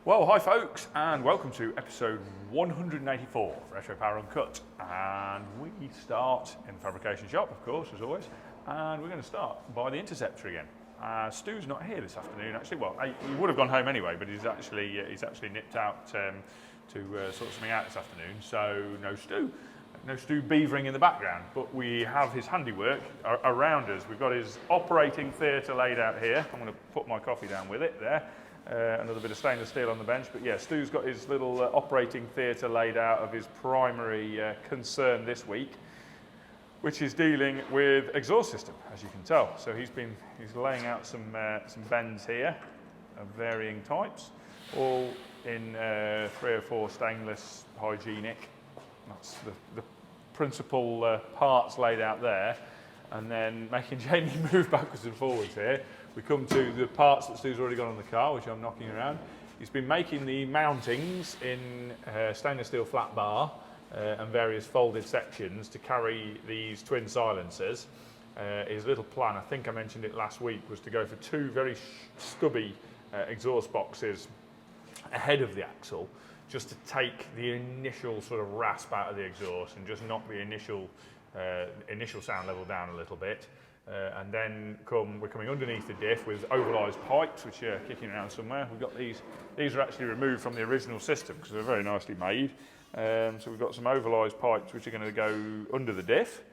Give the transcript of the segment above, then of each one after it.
Well, hi folks, and welcome to episode 184 of Retro Power Uncut. And we start in the fabrication shop, of course, as always. And we're going to start by the Interceptor again. Stu's not here this afternoon, actually. Well, he would have gone home anyway, but he's actually nipped out to sort something out this afternoon. So no Stu beavering in the background. But we have his handiwork around us. We've got his operating theatre laid out here. I'm going to put my coffee down with it there. Another bit of stainless steel on the bench, but yeah, Stu's got his little operating theatre laid out of his primary concern this week, which is dealing with exhaust system, as you can tell. So he's laying out some bends here of varying types, all in 3 or 4 stainless, hygienic. That's the principal parts laid out there, and then making Jamie move backwards and forwards here. We come to the parts that Stu's already got on the car, which I'm knocking around. He's been making the mountings in stainless steel flat bar and various folded sections to carry these twin silencers. His little plan, I think I mentioned it last week, was to go for 2 very stubby exhaust boxes ahead of the axle, just to take the initial sort of rasp out of the exhaust and just knock the initial sound level down a little bit. And then we're coming underneath the diff with ovallised pipes, which are kicking around somewhere. We've got these are actually removed from the original system because they're very nicely made. So we've got some ovallised pipes which are going to go under the diff,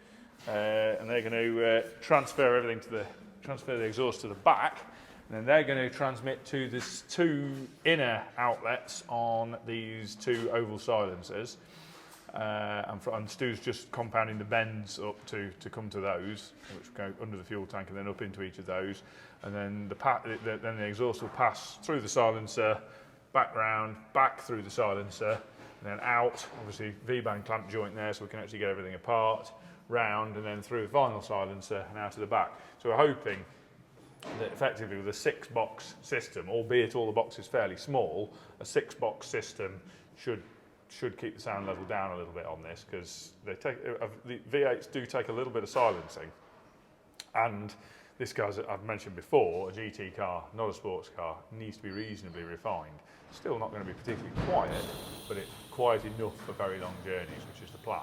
and they're going to transfer the exhaust to the back, and then they're going to transmit to these 2 inner outlets on these 2 oval silencers. And Stu's just compounding the bends up to come to those, which go under the fuel tank and then up into each of those. And then the exhaust will pass through the silencer, back round, back through the silencer, and then out, obviously V-band clamp joint there so we can actually get everything apart, round, and then through the final silencer and out to the back. So we're hoping that effectively with a 6-box system, albeit all the boxes fairly small, a 6-box system should keep the sound level down a little bit on this, because the V8s do take a little bit of silencing, and this car's, I've mentioned before, a GT car, not a sports car, needs to be reasonably refined. Still not going to be particularly quiet, but it's quiet enough for very long journeys, which is the plan.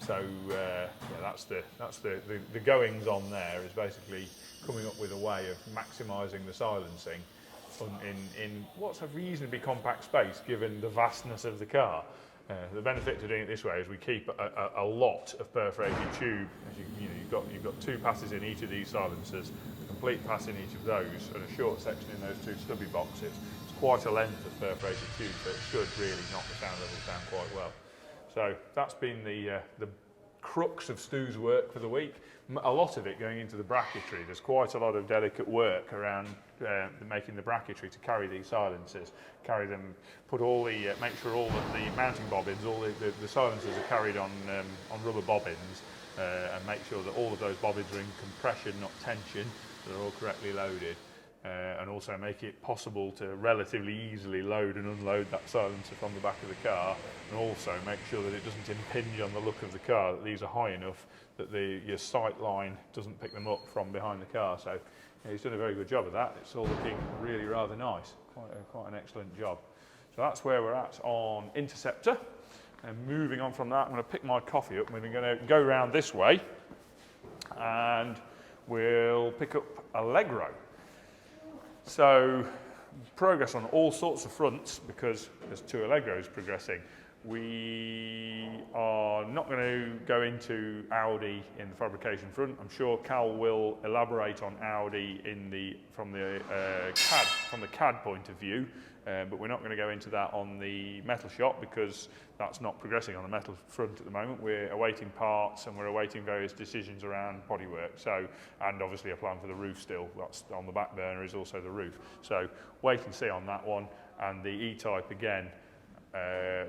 So yeah, that's the goings on there, is basically coming up with a way of maximising the silencing in what's a reasonably compact space given the vastness of the car. The benefit to doing it this way is we keep a lot of perforated tube. As you've got 2 passes in each of these silencers, a complete pass in each of those, and a short section in those 2 stubby boxes. It's quite a length of perforated tube, so it should really knock the sound levels down quite well. So that's been the crux of Stu's work for the week. A lot of it going into the bracketry. There's quite a lot of delicate work around making the bracketry to carry these silencers, carry them, make sure all of the mounting bobbins, all the silencers are carried on rubber bobbins, and make sure that all of those bobbins are in compression, not tension, so they're all correctly loaded. And also make it possible to relatively easily load and unload that silencer from the back of the car, and also make sure that it doesn't impinge on the look of the car, that these are high enough that your sight line doesn't pick them up from behind the car. So yeah, he's done a very good job of that. It's all looking really rather nice, quite an excellent job. So that's where we're at on Interceptor. And moving on from that, I'm going to pick my coffee up and we're going to go round this way and we'll pick up Allegro. So progress on all sorts of fronts because there's 2 Allegros progressing. We are not going to go into Audi in the fabrication front. I'm sure Cal will elaborate on Audi from the CAD point of view, but we're not going to go into that on the metal shop because that's not progressing on the metal front at the moment. We're awaiting parts and we're awaiting various decisions around bodywork. So, and obviously a plan for the roof still. That's on the back burner is also the roof. So wait and see on that one. And the E-Type again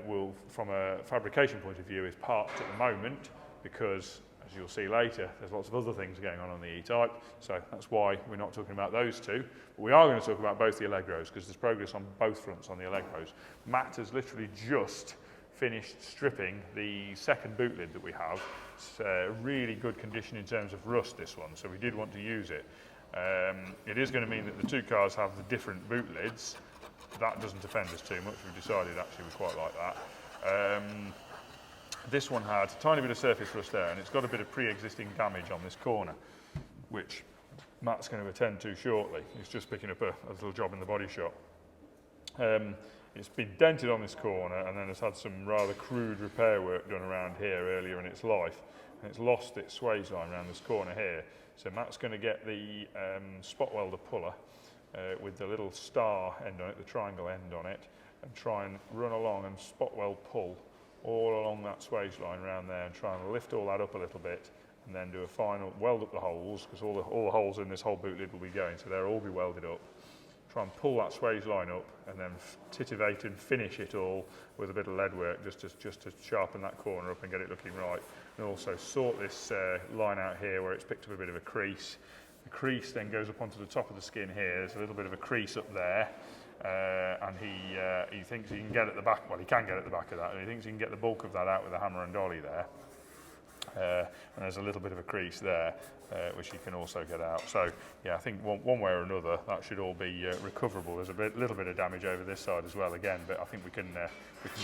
will, from a fabrication point of view, is parked at the moment because, as you'll see later, there's lots of other things going on the E-Type. So that's why we're not talking about those 2. But we are going to talk about both the Allegros because there's progress on both fronts on the Allegros. Matt has literally just finished stripping the second boot lid that we have. It's really good condition in terms of rust, this one, so we did want to use it. It is going to mean that the 2 cars have the different boot lids, that doesn't offend us too much. We've decided actually we quite like that. This one had a tiny bit of surface rust there, and it's got a bit of pre-existing damage on this corner, which Matt's going to attend to shortly. He's just picking up a little job in the body shop. It's been dented on this corner, and then it's had some rather crude repair work done around here earlier in its life, and it's lost its swage line around this corner here. So Matt's going to get the spot welder puller with the little star end on it, the triangle end on it, and try and run along and spot weld pull all along that swage line around there, and try and lift all that up a little bit, and then do a final weld up the holes, because all the holes in this whole boot lid will be going, so they'll all be welded up. Try and pull that swage line up, and then titivate and finish it all with a bit of lead work, just to sharpen that corner up and get it looking right. And also sort this line out here where it's picked up a bit of a crease. The crease then goes up onto the top of the skin here. There's a little bit of a crease up there, and he thinks he can get at the back. Well, he can get at the back of that, and he thinks he can get the bulk of that out with a hammer and dolly there. And there's a little bit of a crease there, which you can also get out. So yeah, I think one way or another that should all be recoverable. There's a little bit of damage over this side as well again, but I think we can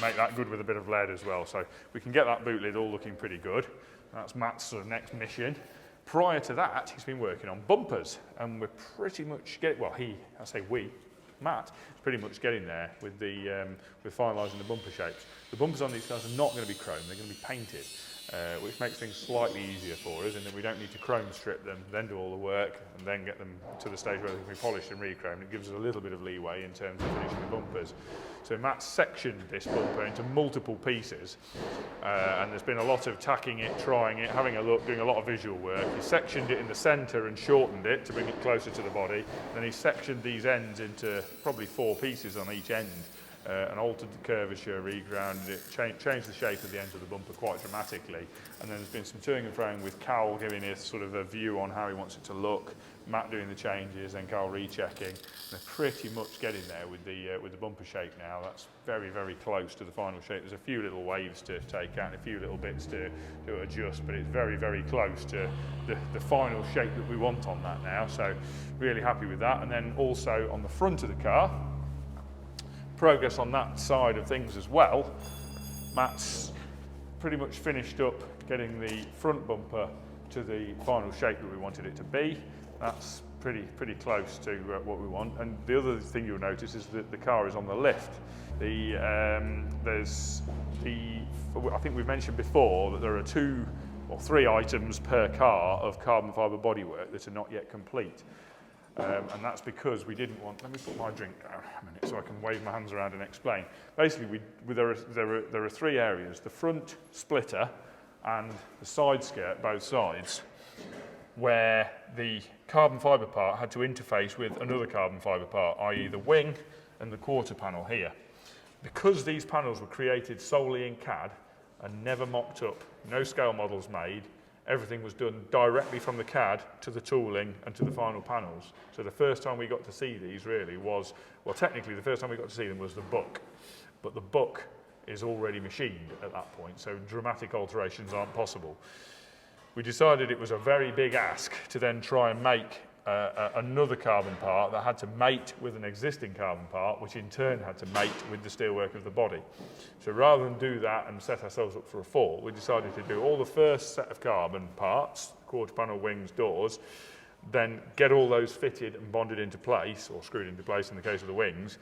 make that good with a bit of lead as well. So we can get that boot lid all looking pretty good. That's Matt's sort of next mission. Prior to that, he's been working on bumpers, and we're pretty much Matt is pretty much getting there with with finalising the bumper shapes. The bumpers on these cars are not going to be chrome; they're going to be painted, which makes things slightly easier for us, in that we don't need to chrome strip them, then do all the work, and then get them to the stage where they can be polished and re-chromed. It gives us a little bit of leeway in terms of finishing the bumpers. So Matt sectioned this bumper into multiple pieces, and there's been a lot of tacking it, trying it, having a look, doing a lot of visual work. He sectioned it in the centre and shortened it to bring it closer to the body. Then he sectioned these ends into probably 4 pieces on each end, and altered the curvature, regrounded it, changed the shape of the ends of the bumper quite dramatically. And then there's been some toing and froing with Cal giving us sort of a view on how he wants it to look, Matt doing the changes, then Cal rechecking. They're pretty much getting there with the bumper shape now. That's very, very close to the final shape. There's a few little waves to take out and a few little bits to adjust, but it's very, very close to the final shape that we want on that now. So really happy with that. And then also on the front of the car, progress on that side of things as well. Matt's pretty much finished up getting the front bumper to the final shape that we wanted it to be. That's pretty close to what we want. And the other thing you'll notice is that the car is on the lift. I think we've mentioned before that there are 2 or 3 items per car of carbon fibre bodywork that are not yet complete. And that's because we didn't want. Let me put my drink down a minute so I can wave my hands around and explain. Basically, there are 3 areas: the front splitter and the side skirt, both sides, where the carbon fibre part had to interface with another carbon fibre part, i.e. the wing and the quarter panel here. Because these panels were created solely in CAD and never mocked up, no scale models made, everything was done directly from the CAD to the tooling and to the final panels. So the first time we got to see these really was, well, technically the first time we got to see them was the book, but the book is already machined at that point, so dramatic alterations aren't possible. We decided it was a very big ask to then try and make another carbon part that had to mate with an existing carbon part, which in turn had to mate with the steelwork of the body. So rather than do that and set ourselves up for a fall, we decided to do all the first set of carbon parts, quarter panel, wings, doors, then get all those fitted and bonded into place, or screwed into place in the case of the wings,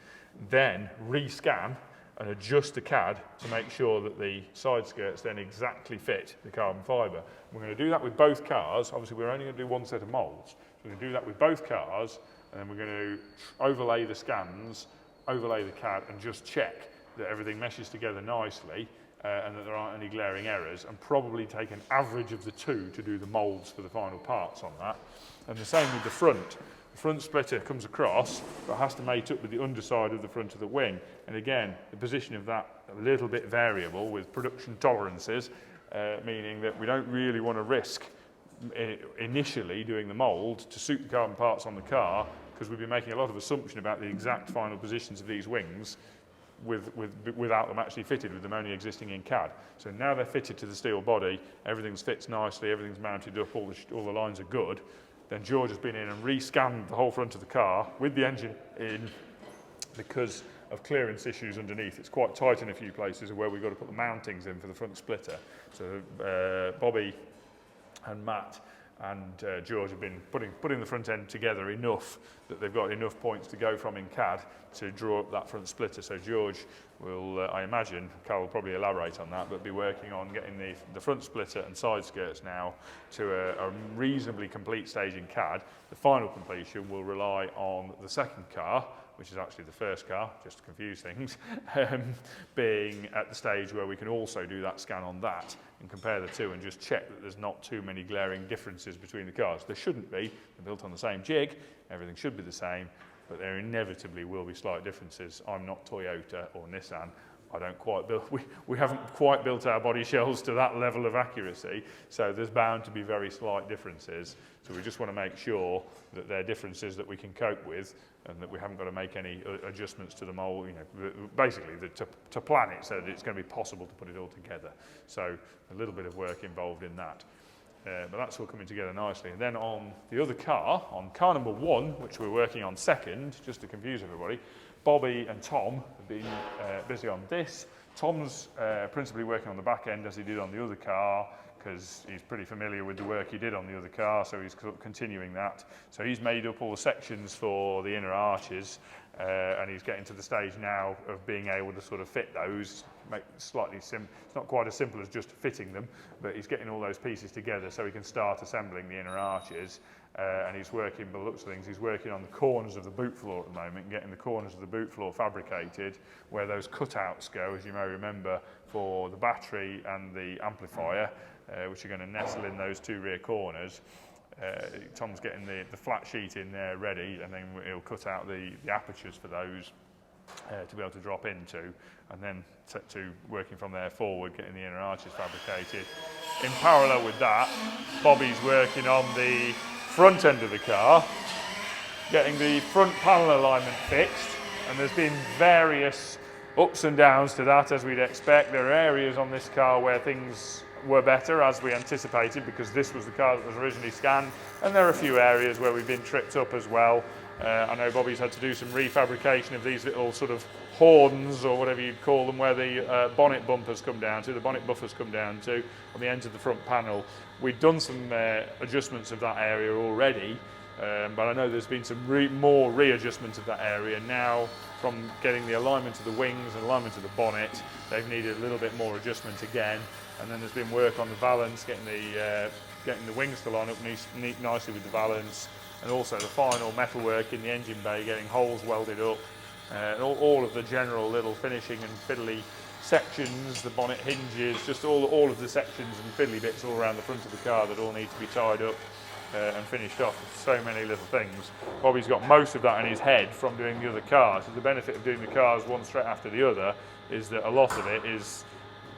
then rescan and adjust the CAD to make sure that the side skirts then exactly fit the carbon fibre. We're going to do that with both cars. Obviously, we're only going to do 1 set of moulds. So we're going to do that with both cars, and then we're going to overlay the scans, overlay the CAD, and just check that everything meshes together nicely and that there aren't any glaring errors, and probably take an average of the 2 to do the moulds for the final parts on that. And the same with the front. The front splitter comes across, but has to mate up with the underside of the front of the wing. And again, the position of that a little bit variable with production tolerances, meaning that we don't really want to risk initially doing the mould to suit the carbon parts on the car, because we've been making a lot of assumption about the exact final positions of these wings without them actually fitted, with them only existing in CAD. So now they're fitted to the steel body, everything fits nicely, everything's mounted up, all the lines are good. Then George has been in and re-scanned the whole front of the car with the engine in, because of clearance issues underneath. It's quite tight in a few places where we've got to put the mountings in for the front splitter. So Bobby and Matt and George have been putting the front end together enough that they've got enough points to go from in CAD to draw up that front splitter. So George will, I imagine, Carl will probably elaborate on that, but be working on getting the front splitter and side skirts now to a reasonably complete stage in CAD. The final completion will rely on the second car, which is actually the first car, just to confuse things, being at the stage where we can also do that scan on that and compare the two and just check that there's not too many glaring differences between the cars. There shouldn't be. They're built on the same jig. Everything should be the same, but there inevitably will be slight differences. I'm not Toyota or Nissan. I don't quite build, we haven't quite built our body shells to that level of accuracy, so there's bound to be very slight differences. So we just want to make sure that they're differences that we can cope with and that we haven't got to make any adjustments to the mold, basically to plan it so that it's going to be possible to put it all together. So a little bit of work involved in that. But that's all coming together nicely. And then on the other car, on car number 1, which we're working on second, just to confuse everybody, Bobby and Tom have been busy on this. Tom's principally working on the back end as he did on the other car, because he's pretty familiar with the work he did on the other car, so he's continuing that. So he's made up all the sections for the inner arches, and he's getting to the stage now of being able to sort of fit those, make slightly it's not quite as simple as just fitting them, but he's getting all those pieces together so he can start assembling the inner arches. And he's working, by the looks of things, he's working on the corners of the boot floor at the moment, getting the corners of the boot floor fabricated, where those cutouts go, as you may remember, for the battery and the amplifier, which are going to nestle in those two rear corners. Tom's getting the flat sheet in there ready, and then he'll cut out the apertures for those to be able to drop into, and then set to working from there forward, getting the inner arches fabricated. In parallel with that, Bobby's working on the front end of the car, getting the front panel alignment fixed, and there's been various ups and downs to that, as we'd expect. There are areas on this car where things were better, as we anticipated, because this was the car that was originally scanned, and there are a few areas where we've been tripped up as well. I know Bobby's had to do some refabrication of these little sort of horns, or whatever you'd call them, where the bonnet bumpers come down to, the bonnet buffers come down to, on the ends of the front panel. We've done some adjustments of that area already, but I know there's been some more readjustment of that area now. From getting the alignment of the wings and alignment of the bonnet, they've needed a little bit more adjustment again. And then there's been work on the valance, getting the wings to line up nicely with the valance, and also the final metalwork in the engine bay, getting holes welded up, and all of the general little finishing and fiddly sections, the bonnet hinges, just all of the sections and fiddly bits all around the front of the car that all need to be tied up and finished off. So many little things. Bobby's got most of that in his head from doing the other cars. So the benefit of doing the cars one straight after the other is that a lot of it is,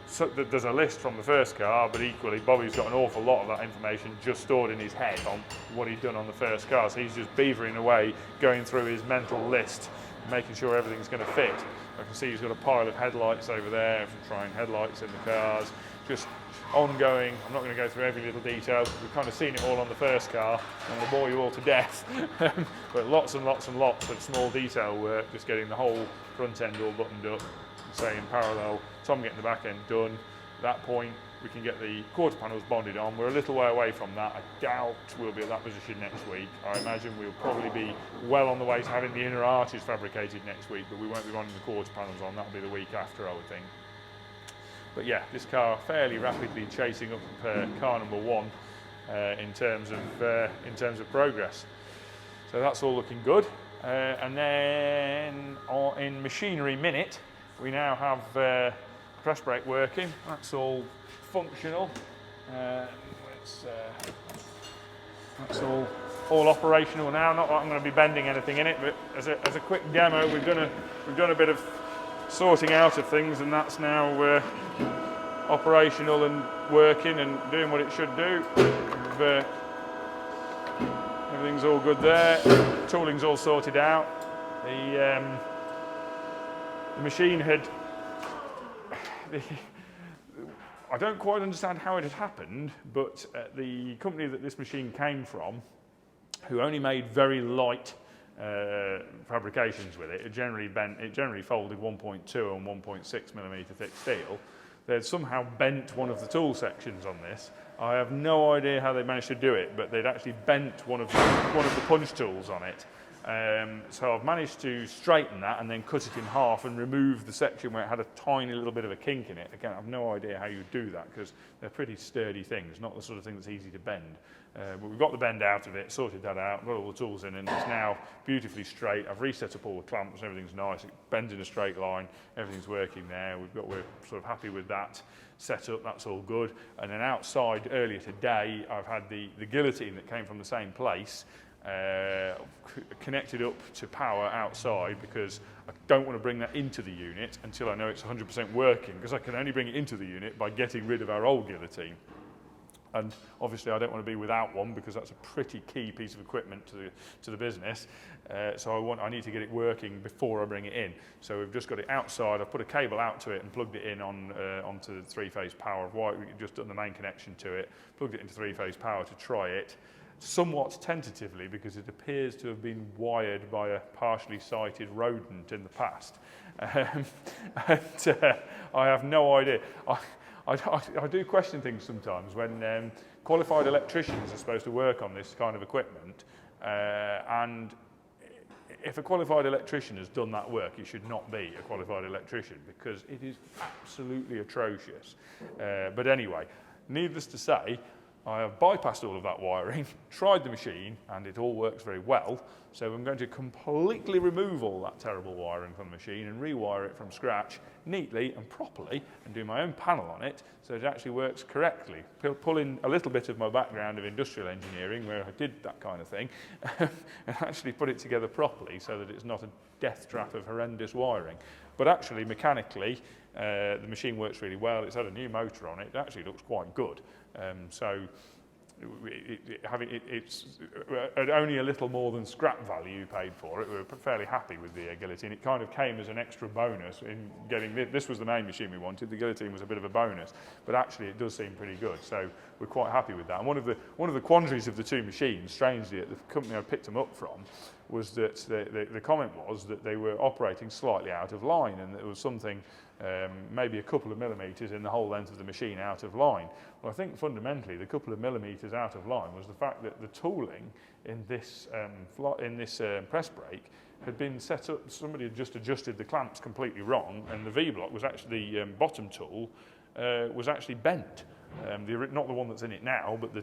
so there's a list from the first car, but equally Bobby's got an awful lot of that information just stored in his head on what he's done on the first car. So he's just beavering away, going through his mental list, making sure everything's going to fit. I can see he's got a pile of headlights over there, trying headlights in the cars, just ongoing. I'm not going to go through every little detail. We've kind of seen it all on the first car, and we'll bore you all to death. But lots and lots and lots of small detail work, just getting the whole front end all buttoned up. Say in parallel, Tom getting the back end done. At that point, we can get the quarter panels bonded on. We're a little way away from that. I doubt we'll be at that position next week. I imagine we'll probably be well on the way to having the inner arches fabricated next week, but we won't be running the quarter panels on. That'll be the week after, I would think. But yeah, this car fairly rapidly chasing up car number 1 in terms of progress. So that's all looking good. And then in Machinery Minute, we now have press brake working. That's all functional. That's all operational now. Not that I'm going to be bending anything in it, but as a quick demo, we've done a bit of sorting out of things, and that's now operational and working and doing what it should do. Everything's all good there. Tooling's all sorted out. The machine had. I don't quite understand how it had happened, but the company that this machine came from, who only made very light fabrications with it. It generally folded 1.2 and 1.6 millimeter thick steel. They'd somehow bent one of the tool sections on this. I have no idea how they managed to do it, but they'd actually bent one of the punch tools on it. So I've managed to straighten that and then cut it in half and remove the section where it had a tiny little bit of a kink in it. Again, I have no idea how you do that because they're pretty sturdy things, not the sort of thing that's easy to bend. But we've got the bend out of it, sorted that out, got all the tools in, and it's now beautifully straight. I've reset up all the clamps, everything's nice, it bends in a straight line, everything's working there. We're sort of happy with that setup, that's all good. And then outside earlier today, I've had the guillotine that came from the same place connected up to power outside because I don't want to bring that into the unit until I know it's 100% working, because I can only bring it into the unit by getting rid of our old guillotine. And obviously I don't want to be without one because that's a pretty key piece of equipment to the business. So I need to get it working before I bring it in. So we've just got it outside. I've put a cable out to it and plugged it in onto the three-phase power. I've just done the main connection to it, plugged it into three-phase power to try it. Somewhat tentatively, because it appears to have been wired by a partially sighted rodent in the past. I have no idea. I do question things sometimes when qualified electricians are supposed to work on this kind of equipment, and if a qualified electrician has done that work, he should not be a qualified electrician because it is absolutely atrocious. But anyway, needless to say, I have bypassed all of that wiring, tried the machine, and it all works very well. So I'm going to completely remove all that terrible wiring from the machine and rewire it from scratch neatly and properly and do my own panel on it so it actually works correctly. Pull in a little bit of my background of industrial engineering where I did that kind of thing and actually put it together properly so that it's not a death trap of horrendous wiring. But actually, mechanically, the machine works really well. It's had a new motor on it. It actually looks quite good. So it's at only a little more than scrap value you paid for it. We were fairly happy with the guillotine. It kind of came as an extra bonus in getting this was the main machine we wanted. The guillotine was a bit of a bonus, but actually it does seem pretty good. So we're quite happy with that. And one of the quandaries of the two machines, strangely, at the company I picked them up from, was that the comment was that they were operating slightly out of line, and there was something maybe a couple of millimetres in the whole length of the machine out of line. Well, I think fundamentally the couple of millimetres out of line was the fact that the tooling in this press brake had been set up. Somebody had just adjusted the clamps completely wrong, and the V-block was actually the bottom tool was actually bent. Not the one that's in it now, but the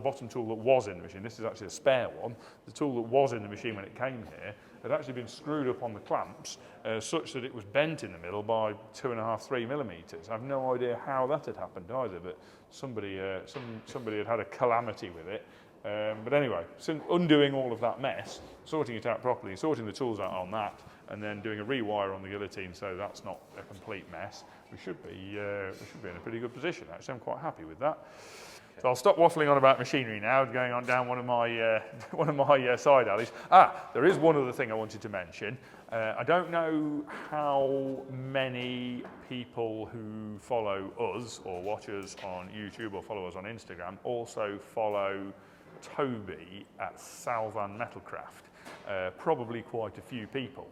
bottom tool that was in the machine. This is actually a spare one. The tool that was in the machine when it came here had actually been screwed up on the clamps such that it was bent in the middle by 2.5–3 millimetres. I have no idea how that had happened either, but somebody had a calamity with it. But anyway, so undoing all of that mess, sorting it out properly, sorting the tools out on that, and then doing a rewire on the guillotine so that's not a complete mess, we should be in a pretty good position. Actually, I'm quite happy with that. So I'll stop waffling on about machinery now, going on down one of my side alleys. There is one other thing I wanted to mention. I don't know how many people who follow us or watch us on YouTube or follow us on Instagram also follow Toby at Salvan Metalcraft. Probably quite a few people.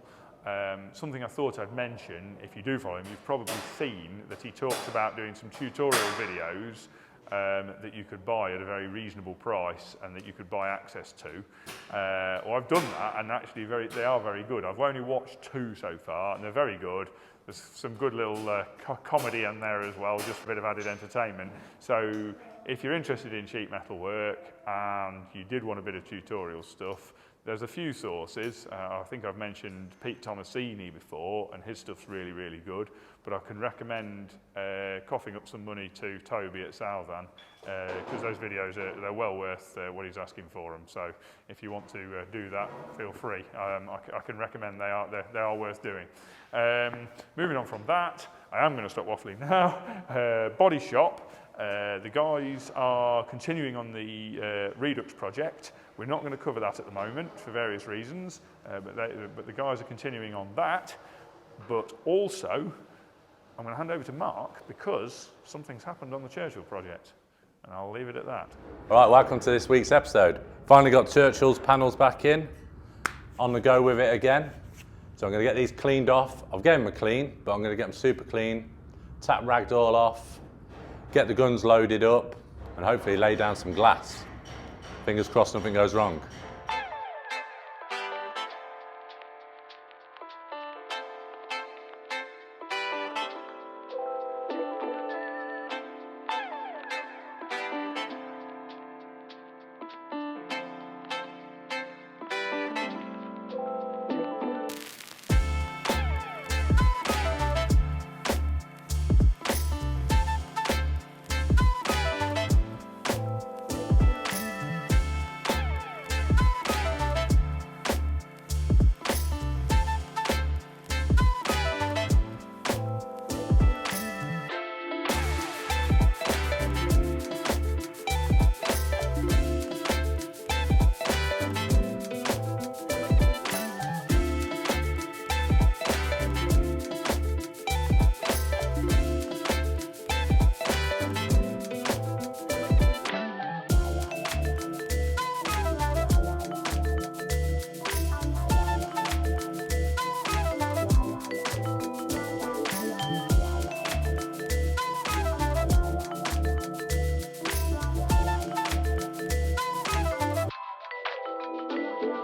Something I thought I'd mention, if you do follow him, you've probably seen that he talks about doing some tutorial videos that you could buy at a very reasonable price and that you could buy access to. Well, I've done that, and actually they are very good. I've only watched 2 so far, and they're very good. There's some good little comedy in there as well, just a bit of added entertainment. So if you're interested in sheet metal work and you did want a bit of tutorial stuff, there's a few sources. I think I've mentioned Pete Tomasini before, and his stuff's really, really good. But I can recommend coughing up some money to Toby at Salvan, because those videos they're well worth what he's asking for them. So if you want to do that, feel free. I can recommend they are worth doing. Moving on from that, I am going to stop waffling now. Body shop. The guys are continuing on the Redux project. We're not going to cover that at the moment for various reasons, but the guys are continuing on that. But also, I'm going to hand over to Mark because something's happened on the Churchill project, and I'll leave it at that. All right, welcome to this week's episode. Finally got Churchill's panels back in. on the go with it again. So I'm going to get these cleaned off. I've given them a clean, but I'm going to get them super clean, tap ragdoll off, get the guns loaded up, and hopefully lay down some glass. Fingers crossed nothing goes wrong.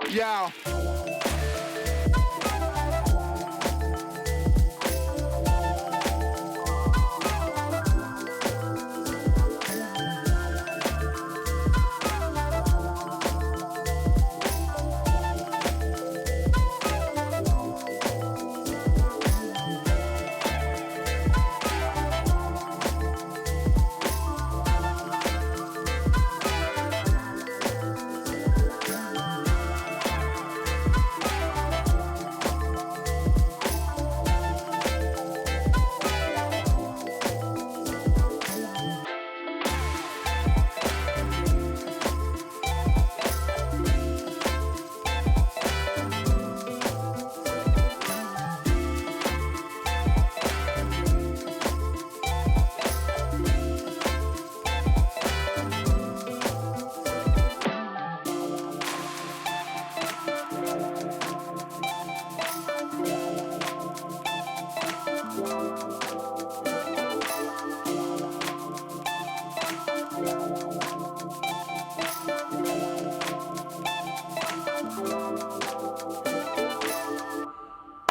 Yeah.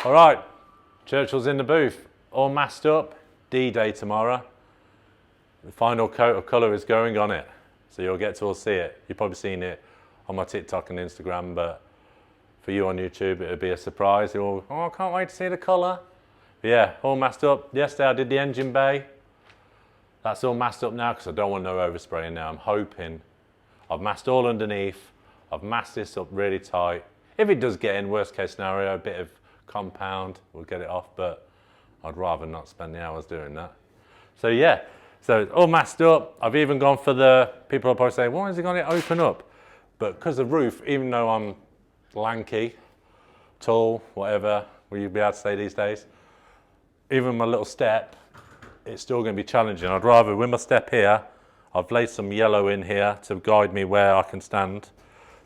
All right, Churchill's in the booth, all masked up, D-Day tomorrow. The final coat of colour is going on it, so you'll get to all see it. You've probably seen it on my TikTok and Instagram, but for you on YouTube, it'll be a surprise. You're all, oh, I can't wait to see the colour. But yeah, all masked up. Yesterday I did the engine bay. That's all masked up now because I don't want no overspraying now. I'm hoping I've masked all underneath. I've masked this up really tight. If it does get in, worst case scenario, a bit of compound, we'll get it off, but I'd rather not spend the hours doing that. So yeah, so it's all masked up. I've even gone for the, people are probably saying, why is it going to open up? But because the roof, even though I'm lanky, tall, whatever, will you be able to say these days, even my little step, it's still going to be challenging. I'd rather, with my step here, I've laid some yellow in here to guide me where I can stand.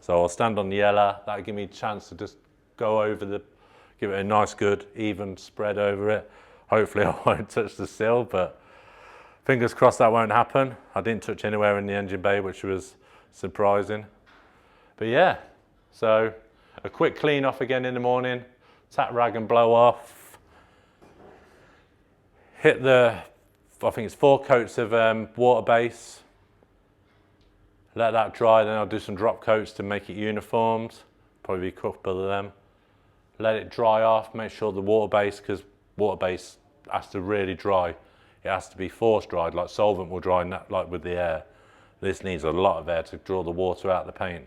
So I'll stand on the yellow, that'll give me a chance to just go over the, give it a nice good even spread over it. Hopefully I won't touch the sill, but fingers crossed that won't happen. I didn't touch anywhere in the engine bay, which was surprising. But yeah, so a quick clean off again in the morning, tap rag and blow off. Hit the, I think it's 4 coats of water base. Let that dry, then I'll do some drop coats to make it uniformed. Probably a couple of them. Let it dry off, make sure the water base, because water base has to really dry. It has to be force dried, like solvent will dry like with the air. This needs a lot of air to draw the water out of the paint.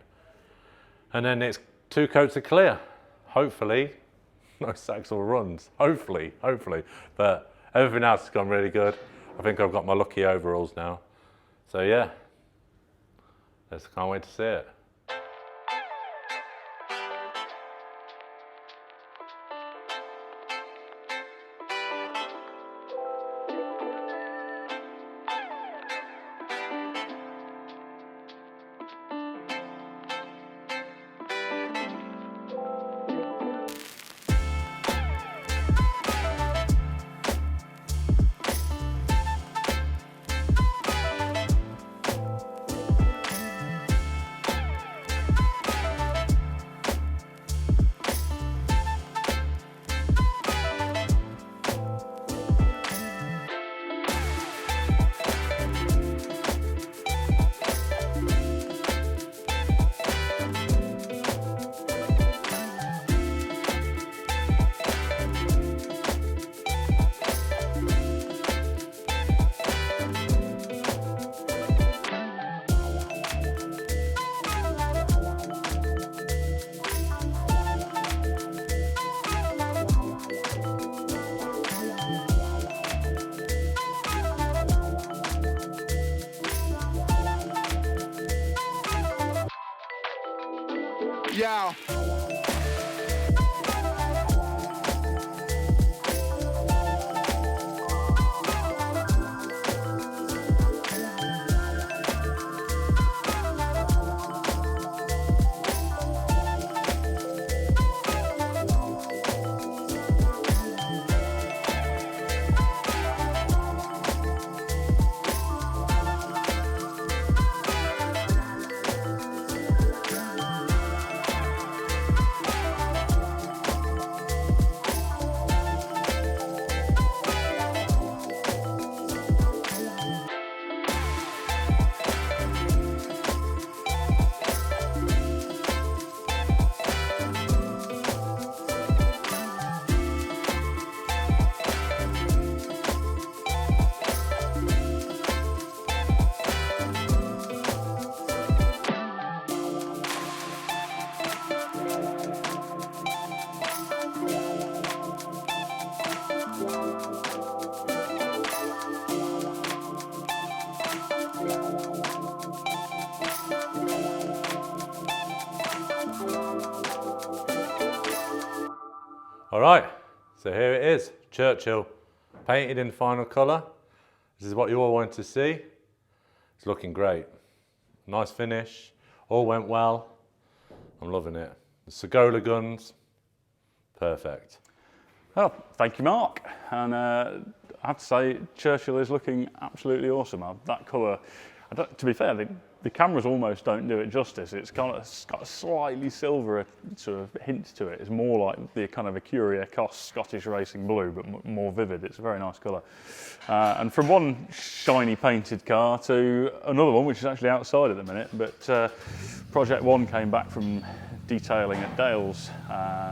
And then it's 2 coats of clear. Hopefully, no sacks or runs. Hopefully. But everything else has gone really good. I think I've got my lucky overalls now. So yeah, just can't wait to see it. Yeah. All right, so here it is, Churchill, painted in final colour. This is what you all wanted to see. It's looking great. Nice finish, all went well. I'm loving it. The Segola guns, perfect. Oh, thank you, Mark. And I have to say, Churchill is looking absolutely awesome. That colour, to be fair, the cameras almost don't do it justice. It's got a slightly silver sort of hint to it. It's more like the kind of a Curie Cos Scottish racing blue, but more vivid. It's a very nice colour. And from one shiny painted car to another one, which is actually outside at the minute, but Project One came back from detailing at Dale's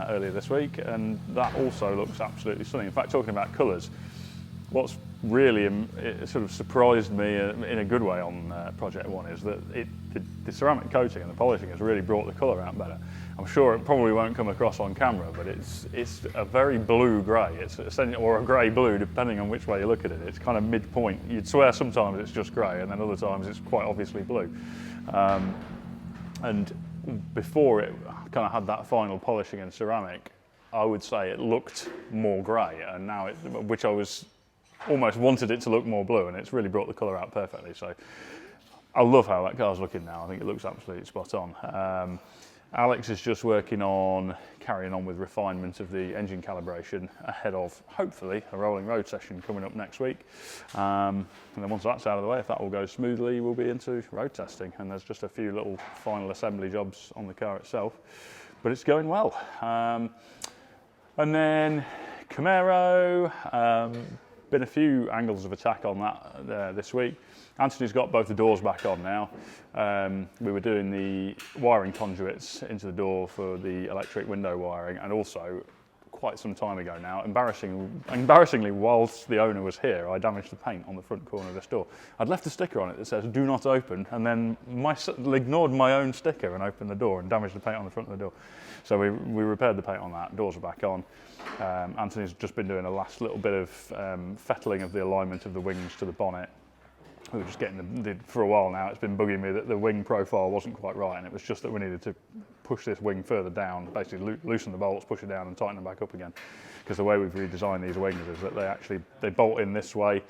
earlier this week, and that also looks absolutely stunning. In fact, talking about colours, what's really it sort of surprised me in a good way on Project One is that the ceramic coating and the polishing has really brought the colour out better. I'm sure it probably won't come across on camera, but it's a very blue grey. It's essentially, or a grey blue, depending on which way you look at it. It's kind of midpoint. You'd swear sometimes it's just grey, and then other times it's quite obviously blue. And before it kind of had that final polishing in ceramic, I would say it looked more grey, and now which I was almost wanted it to look more blue, and it's really brought the colour out perfectly. So I love how that car's looking now. I think it looks absolutely spot on. Alex is just working on carrying on with refinement of the engine calibration ahead of, hopefully, a rolling road session coming up next week. And then once that's out of the way, if that all goes smoothly, we'll be into road testing. And there's just a few little final assembly jobs on the car itself, but it's going well. And then Camaro, been a few angles of attack on that this week. Anthony's got both the doors back on now. We were doing the wiring conduits into the door for the electric window wiring, and also quite some time ago now, embarrassingly, whilst the owner was here, I damaged the paint on the front corner of this door. I'd left a sticker on it that says "Do not open," and then ignored my own sticker and opened the door and damaged the paint on the front of the door. So we repaired the paint on that. Doors are back on. Anthony's just been doing a last little bit of fettling of the alignment of the wings to the bonnet. We were just getting for a while now, it's been bugging me that the wing profile wasn't quite right, and it was just that we needed to push this wing further down, basically loosen the bolts, push it down and tighten them back up again. Because the way we've redesigned these wings is that they bolt in this way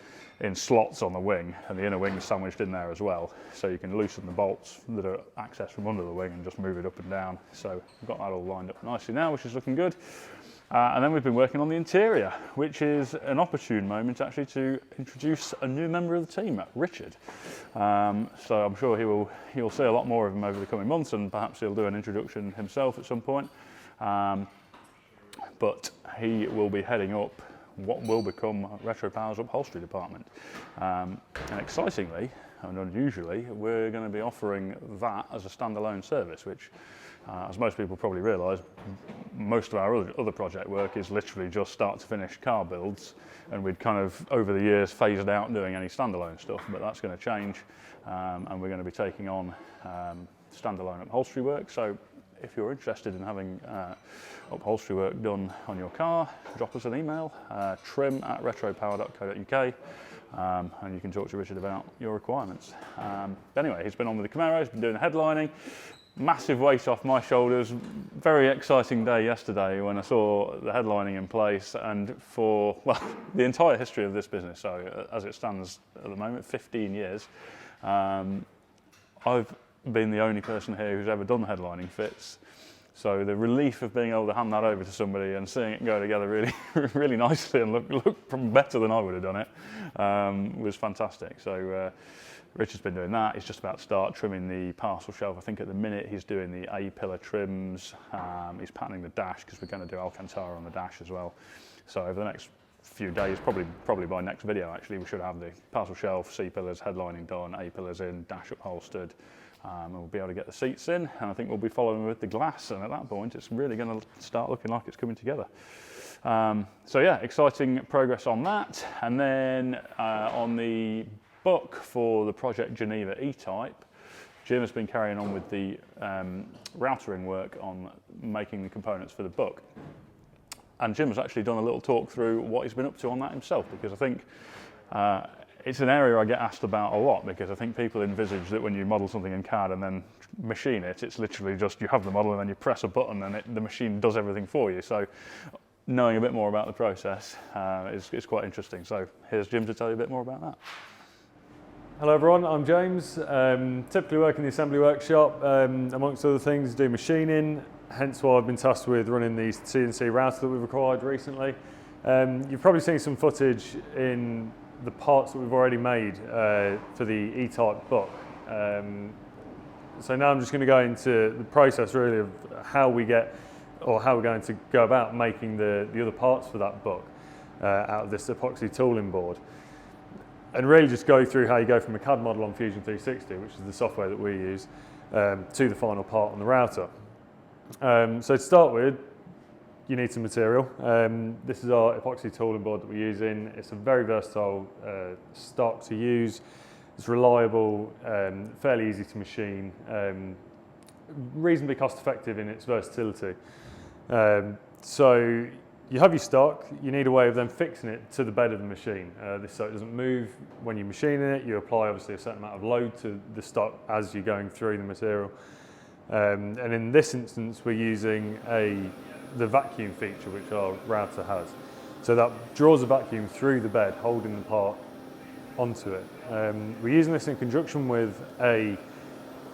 in slots on the wing, and the inner wing is sandwiched in there as well. So you can loosen the bolts that are accessed from under the wing and just move it up and down. So we've got that all lined up nicely now, which is looking good. And then we've been working on the interior, which is an opportune moment actually to introduce a new member of the team, Richard. So I'm sure you'll see a lot more of him over the coming months, and perhaps he'll do an introduction himself at some point. But he will be heading up what will become Retro Power's upholstery department. And excitingly and unusually, we're going to be offering that as a standalone service, which as most people probably realise, most of our other project work is literally just start to finish car builds, and we'd kind of over the years phased out doing any standalone stuff, but that's going to change, and we're going to be taking on standalone upholstery work. So if you're interested in having upholstery work done on your car, drop us an email, trim@retropower.co.uk, and you can talk to Richard about your requirements. Anyway, he's been on with the Camaro, he's been doing headlining. massive weight off my shoulders. Very exciting day yesterday when I saw the headlining in place, and for, well, the entire history of this business, so as it stands at the moment, 15 years, I've been the only person here who's ever done headlining fits. So the relief of being able to hand that over to somebody and seeing it go together really, really nicely and look better than I would have done it was fantastic. So Richard's been doing that. He's just about to start trimming the parcel shelf. I think at the minute he's doing the A-pillar trims. He's patterning the dash because we're going to do Alcantara on the dash as well. So over the next few days, probably by next video actually, we should have the parcel shelf, C-pillars, headlining done, A-pillars in, dash upholstered. And we'll be able to get the seats in, and I think we'll be following with the glass, and at that point it's really going to start looking like it's coming together. So yeah, exciting progress on that. And then on the book for the Project Geneva E-Type, Jim has been carrying on with the routering work on making the components for the book. And Jim has actually done a little talk through what he's been up to on that himself, because I think it's an area I get asked about a lot, because I think people envisage that when you model something in CAD and then machine it, it's literally just you have the model and then you press a button and the machine does everything for you. So knowing a bit more about the process is quite interesting. So here's Jim to tell you a bit more about that. Hello everyone, I'm James. Typically work in the assembly workshop, amongst other things do machining, hence why I've been tasked with running the CNC router that we've acquired recently. You've probably seen some footage in the parts that we've already made for the E-Type book. So now I'm just going to go into the process really of how we get, or how we're going to go about making the other parts for that book out of this epoxy tooling board. And really just go through how you go from a CAD model on Fusion 360, which is the software that we use, to the final part on the router. So to start with, you need some material. This is our epoxy tooling board that we're using. It's a very versatile stock to use. It's reliable, fairly easy to machine, reasonably cost effective in its versatility. So you have your stock, you need a way of then fixing it to the bed of the machine. So it doesn't move when you're machining it. You apply obviously a certain amount of load to the stock as you're going through the material. And in this instance, we're using the vacuum feature which our router has. So that draws a vacuum through the bed, holding the part onto it. We're using this in conjunction with a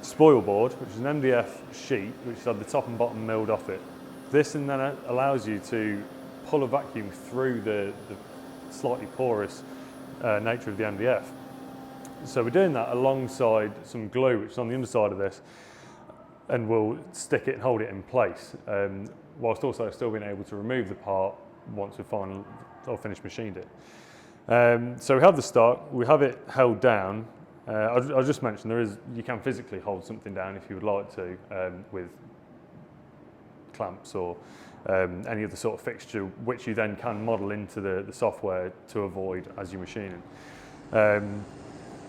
spoil board, which is an MDF sheet, which has the top and bottom milled off it. This and then allows you to pull a vacuum through the slightly porous nature of the MDF. So we're doing that alongside some glue, which is on the underside of this, and we'll stick it and hold it in place, whilst also still being able to remove the part once we've finally finished machined it. So we have the stock, we have it held down. I'll just mention you can physically hold something down if you would like to, with clamps or any other sort of fixture, which you then can model into the software to avoid as you're machining.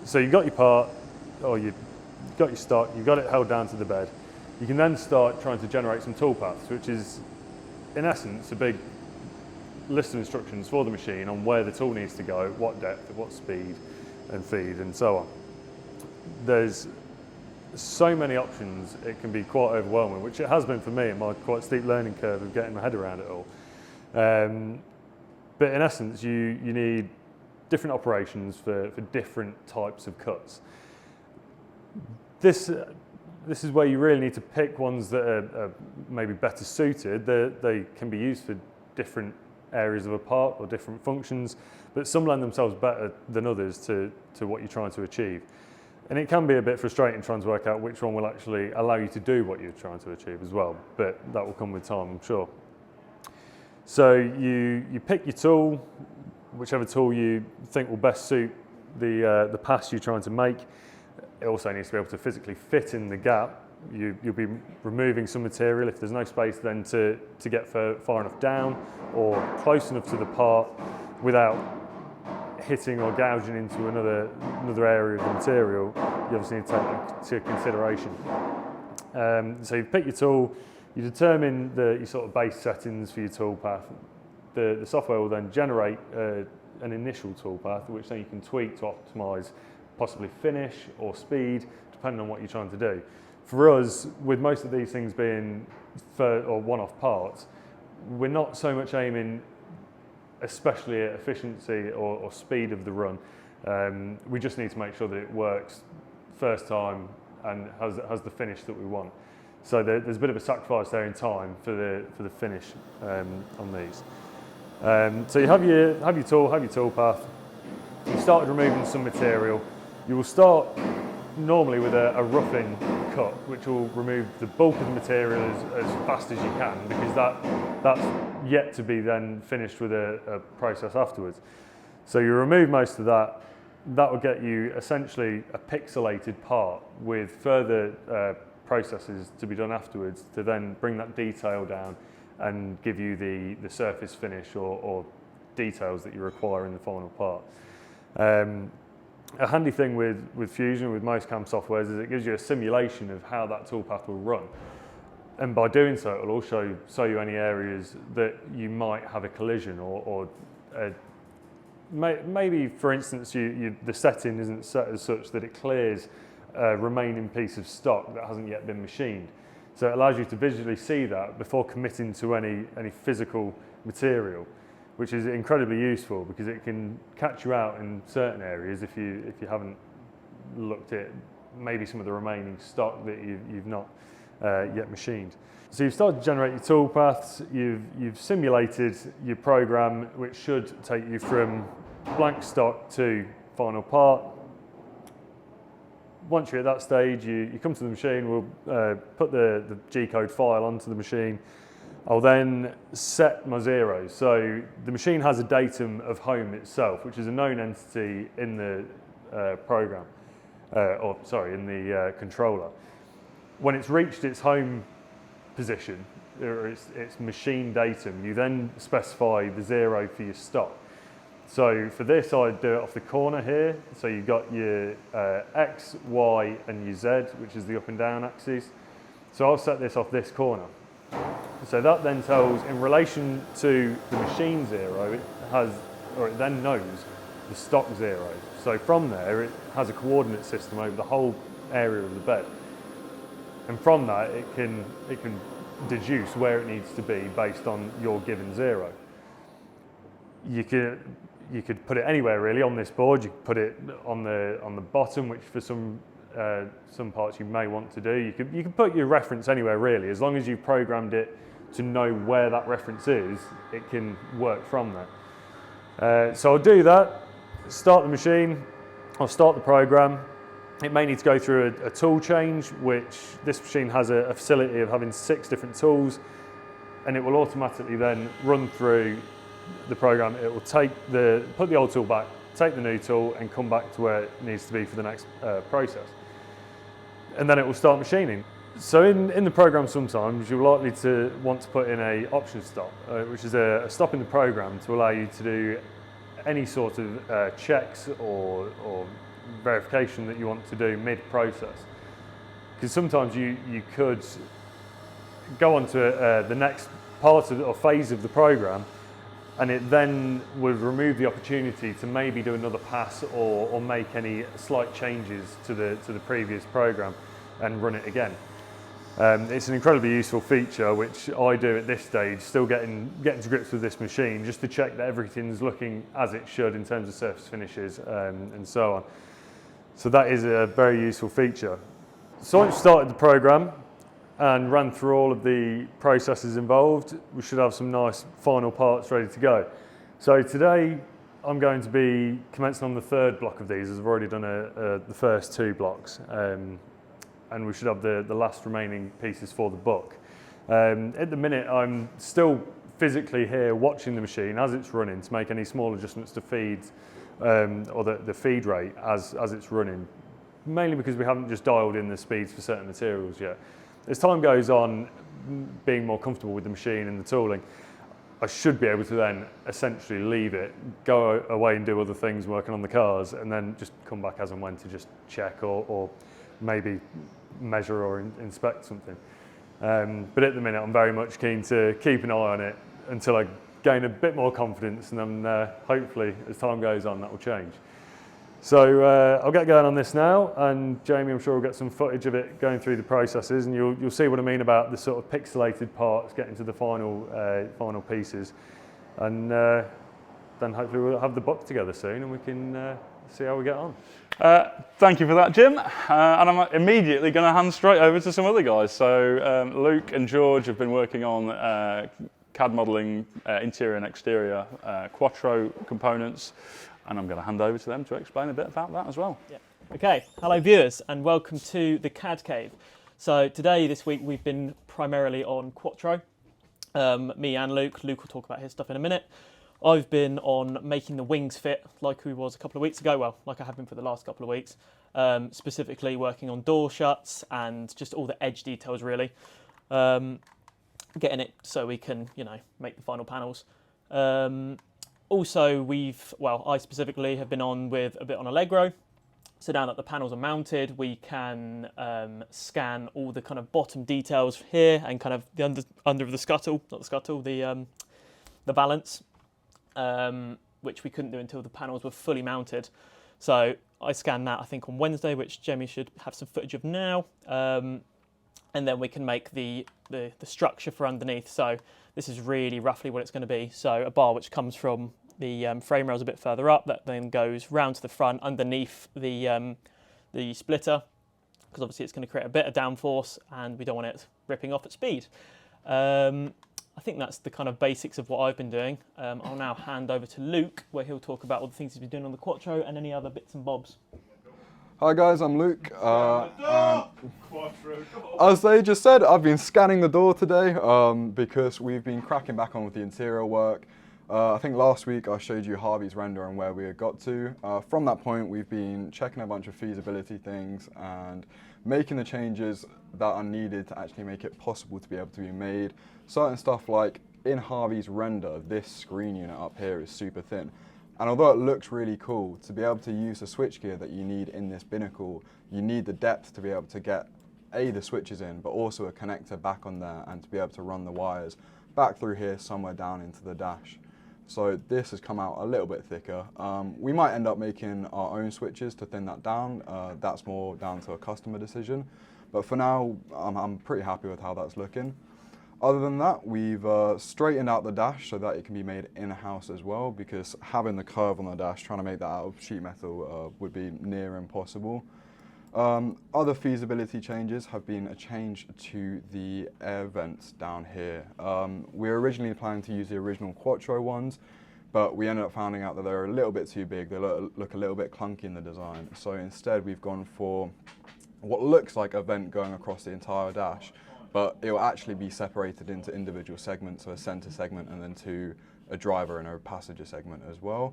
So you've got your part, or you've got your stock, you've got it held down to the bed. You can then start trying to generate some tool paths, which is in essence a big list of instructions for the machine on where the tool needs to go, what depth, at what speed and feed, and so on. There's so many options, it can be quite overwhelming, which it has been for me in my quite steep learning curve of getting my head around it all. But in essence, you need different operations for different types of cuts. This is where you really need to pick ones that are maybe better suited. They can be used for different areas of a part or different functions, but some lend themselves better than others to what you're trying to achieve. And it can be a bit frustrating trying to work out which one will actually allow you to do what you're trying to achieve as well, but that will come with time, I'm sure. So you pick your tool, whichever tool you think will best suit the pass you're trying to make. It also needs to be able to physically fit in the gap. You'll be removing some material if there's no space then to get far enough down or close enough to the part without hitting or gouging into another area of the material. You obviously need to take that into consideration. So you pick your tool, you determine your sort of base settings for your tool path. The software will then generate an initial tool path, which then you can tweak to optimise possibly finish or speed, depending on what you're trying to do. For us, with most of these things being or one-off parts, we're not so much aiming especially at efficiency or speed of the run. We just need to make sure that it works first time and has the finish that we want. So there's a bit of a sacrifice there in time for the finish on these. So you have your tool path. You started removing some material. You will start normally with a roughing cut, which will remove the bulk of the material as fast as you can, because that's yet to be then finished with a process afterwards. So you remove most of that. That will get you essentially a pixelated part with further processes to be done afterwards to then bring that detail down and give you the surface finish or details that you require in the final part. A handy thing with Fusion, with most CAM softwares, is it gives you a simulation of how that toolpath will run. And by doing so, it will also show you any areas that you might have a collision or maybe, for instance, the setting isn't set as such that it clears a remaining piece of stock that hasn't yet been machined. So it allows you to visually see that before committing to any physical material, which is incredibly useful because it can catch you out in certain areas if you haven't looked at maybe some of the remaining stock that you've not yet machined. So you've started to generate your tool paths, you've simulated your program, which should take you from blank stock to final part. Once you're at that stage, you come to the machine, we'll put the G-code file onto the machine. I'll then set my zeros. So the machine has a datum of home itself, which is a known entity in the program, in the controller. When it's reached its home position, or its machine datum, you then specify the zero for your stock. So for this, I'd do it off the corner here. So you've got your X, Y, and your Z, which is the up and down axes. So I'll set this off this corner. So that then tells, in relation to the machine zero, it then knows the stock zero. So from there, it has a coordinate system over the whole area of the bed. And from that, it can deduce where it needs to be based on your given zero. You could put it anywhere really on this board. You could put it on the bottom, which for some parts you may want to do. You could put your reference anywhere really, as long as you've programmed it to know where that reference is. It can work from there. So I'll do that. Start the machine. I'll start the program. It may need to go through a tool change, which this machine has a facility of having 6 different tools, and it will automatically then run through the program. It will put the old tool back, take the new tool, and come back to where it needs to be for the next process. And then it will start machining. So in the program, sometimes you're likely to want to put in a option stop, which is a stop in the program to allow you to do any sort of checks or verification that you want to do mid-process. Because sometimes you could go on to the next part or phase of the program, and it then would remove the opportunity to maybe do another pass or make any slight changes to the previous program and run it again. It's an incredibly useful feature, which I do at this stage, still getting to grips with this machine, just to check that everything's looking as it should in terms of surface finishes and so on. So that is a very useful feature. So once you've started the program and ran through all of the processes involved, we should have some nice final parts ready to go. So today I'm going to be commencing on the 3rd block of these, as I've already done the first 2 blocks. And we should have the last remaining pieces for the book. At the minute, I'm still physically here watching the machine as it's running to make any small adjustments to feeds or the feed rate as it's running, mainly because we haven't just dialed in the speeds for certain materials yet. As time goes on, being more comfortable with the machine and the tooling, I should be able to then essentially leave it, go away and do other things working on the cars, and then just come back as and when to just check or maybe measure or inspect something. But at the minute, I'm very much keen to keep an eye on it until I gain a bit more confidence, and then hopefully as time goes on that will change. So I'll get going on this now, and Jamie, I'm sure we'll get some footage of it going through the processes, and you'll see what I mean about the sort of pixelated parts getting to the final pieces, and then hopefully we'll have the book together soon, and we can see how we get on. Thank you for that, Jim. And I'm immediately going to hand straight over to some other guys. So Luke and George have been working on CAD modelling, interior and exterior, Quattro components, and I'm going to hand over to them to explain a bit about that as well. Yeah. Okay, hello viewers and welcome to the CAD Cave. So this week we've been primarily on Quattro, me and Luke. Luke will talk about his stuff in a minute. I've been on making the wings fit like we was a couple of weeks ago, well, like I have been for the last couple of weeks, specifically working on door shuts and just all the edge details really, getting it so we can, make the final panels. Also, I specifically have been on with a bit on Allegro. So now that the panels are mounted, we can scan all the kind of bottom details here and kind of the under of the scuttle, not the scuttle, the valance. Which we couldn't do until the panels were fully mounted. So I scanned that I think on Wednesday, which Jamie should have some footage of now. And then we can make the structure for underneath. So this is really roughly what it's going to be. So a bar which comes from the frame rails a bit further up, that then goes round to the front underneath the splitter, because obviously it's going to create a bit of downforce and we don't want it ripping off at speed. I think that's the kind of basics of what I've been doing. I'll now hand over to Luke, where he'll talk about all the things he's been doing on the Quattro and any other bits and bobs. Hi guys, I'm Luke. As they just said, I've been scanning the door today because we've been cracking back on with the interior work. I think last week I showed you Harvey's render and where we had got to. From that point, we've been checking a bunch of feasibility things and making the changes that are needed to actually make it possible to be able to be made. Certain stuff like in Harvey's render, this screen unit up here is super thin. And although it looks really cool, to be able to use the switchgear that you need in this binnacle, you need the depth to be able to get the switches in, but also a connector back on there and to be able to run the wires back through here somewhere down into the dash. So this has come out a little bit thicker. We might end up making our own switches to thin that down. That's more down to a customer decision. But for now, I'm pretty happy with how that's looking. Other than that, we've straightened out the dash so that it can be made in-house as well, because having the curve on the dash, trying to make that out of sheet metal would be near impossible. Other feasibility changes have been a change to the air vents down here. We were originally planning to use the original Quattro ones, but we ended up finding out that they're a little bit too big. They look a little bit clunky in the design. So instead we've gone for what looks like a vent going across the entire dash, but it will actually be separated into individual segments, so a center segment and then to a driver and a passenger segment as well.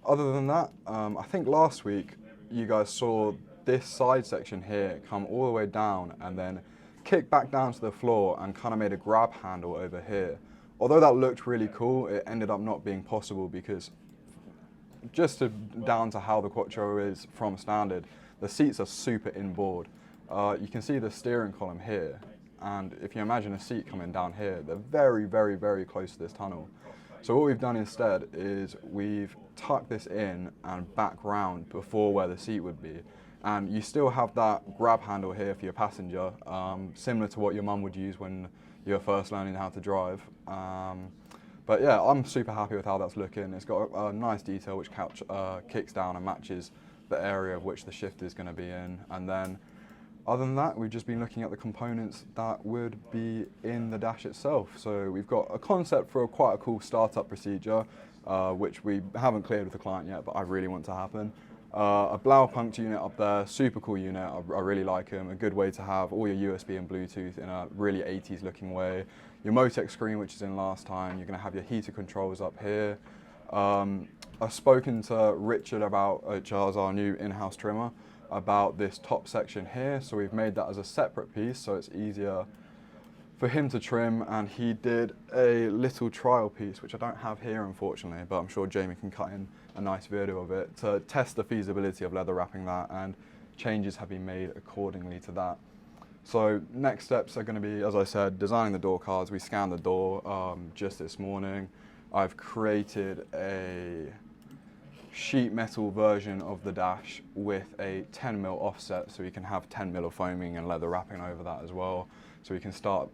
Other than that, I think last week you guys saw this side section here come all the way down and then kick back down to the floor and kind of made a grab handle over here. Although that looked really cool, it ended up not being possible because down to how the Quattro is from standard, the seats are super inboard. You can see the steering column here, and if you imagine a seat coming down here, they're very, very, very close to this tunnel. So what we've done instead is we've tucked this in and back round before where the seat would be. And you still have that grab handle here for your passenger, similar to what your mum would use when you're first learning how to drive. But yeah, I'm super happy with how that's looking. It's got a nice detail which kicks down and matches the area of which the shift is going to be in. And then other than that, we've just been looking at the components that would be in the dash itself. So we've got a concept for quite a cool startup procedure, which we haven't cleared with the client yet, but I really want to happen. A Blaupunkt unit up there, super cool unit, I really like them. A good way to have all your USB and Bluetooth in a really 80s looking way. Your Motec screen, which is in last time, you're going to have your heater controls up here. I've spoken to Richard about, which is our new in-house trimmer, about this top section here, so we've made that as a separate piece so it's easier for him to trim, and he did a little trial piece which I don't have here unfortunately, but I'm sure Jamie can cut in a nice video of it to test the feasibility of leather wrapping that, and changes have been made accordingly to that. So next steps are going to be, as I said, designing the door cards. We scanned the door just this morning. I've created a sheet metal version of the dash with a 10mm offset, so we can have 10mm of foaming and leather wrapping over that as well. So we can start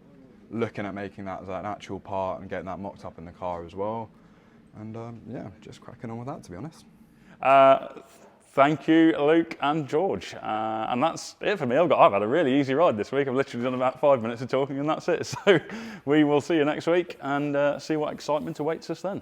looking at making that as an actual part and getting that mocked up in the car as well. And yeah, just cracking on with that, to be honest. Thank you, Luke and George. And that's it for me. I've had a really easy ride this week. I've literally done about 5 minutes of talking and that's it. So we will see you next week and see what excitement awaits us then.